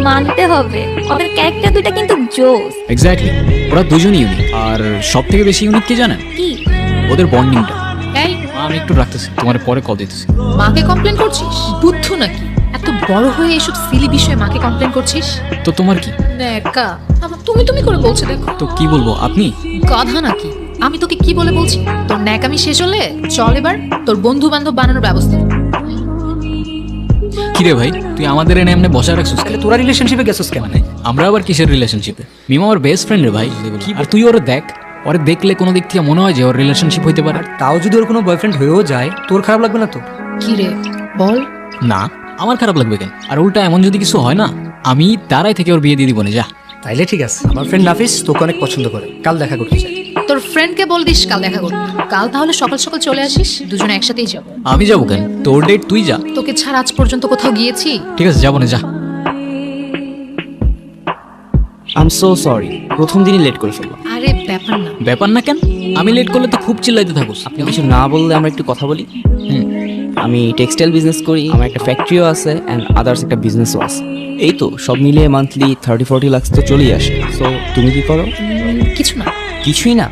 মানতে হবে, ওদের ক্যারেক্টার দুটা কিন্তু জোস। এক্স্যাক্টলি, ওরা দুজনই ইউনিক। আর সব থেকে বেশি ইউনিক কে জানেন? কি? ওদের বন্ডিংটা। এই আমি একটু রাখতেছি, তোমার পরে কল দিতেছি। মাকে কমপ্লেন করছিস? বুদ্ধ নাকি? এত বড় হয়ে এসব সিলি বিষয়ে মাকে কমপ্লেন করছিস? তো তোমার কি? নেকা আমার তুমি তুমি করে বলছে দেখো। তো কি বলবো, আপনি? গাধা নাকি? আমি তোকে কি বলে বলছি? তোর ন্যাকামি শেষ হলে চল এবার তোর বন্ধু বান্ধব বানানোর ব্যবস্থা। কিরে ভাই, তুই আমাদের এনে এমনি বসায় রাখছিস? তাহলে তোরা রিলেশনশিপে গেছিস কেন? মানে আমরা আবার কিসের রিলেশনশিপে? মিমা আমার বেস্ট ফ্রেন্ড রে ভাই। আর তুই ওরে দেখ, ওরে দেখলে কোনো দিক থেকে মনে হয় যে ওর রিলেশনশিপ হইতে পারে। তাও যদি ওর কোনো বয়ফ্রেন্ড হয়েও যায়, তোর খারাপ লাগবে না তো? কি রে বল। না, আমার খারাপ লাগবে কেন? আর উল্টা এমন যদি কিছু হয় না, আমি তারাই থেকে ওর বিয়ে দিয়ে দিব না। যা। তাইলে ঠিক আছে। আমার ফ্রেন্ড নাফিস তোকে অনেক পছন্দ করে, কাল দেখা করতে চাই। তোর ফ্রেন্ডকে বল দিস কাল দেখা করতে। কাল তাহলে সকাল সকাল চলে আসিস, দুজনে একসাথেই যাব। আমি যাবো কেন? তোর ডেট তুই যা। তোকে ছাড়া আজ পর্যন্ত কোথাও গিয়েছি? ঠিক আছে, যাবো না, যা। আই এম সো সরি, প্রথম দিনই লেট করে ফেললাম। আরে ব্যাপার না। ব্যাপার না কেন? আমি লেট করলে তো খুব চিল্লাইতে থাকুস। আপনি কিছু না বললে আমরা একটু কথা বলি। হুম। আমি টেক্সটাইল বিজনেস করি, আমার একটা ফ্যাক্টরিও আছে অ্যান্ড আদার্স একটা বিজনেসও আছে। এই তো সব মিলিয়ে মান্থলি 30-40 লাখ তো চলেই আসে। সো তুমি কি করো? কিছু না। কিছুই না?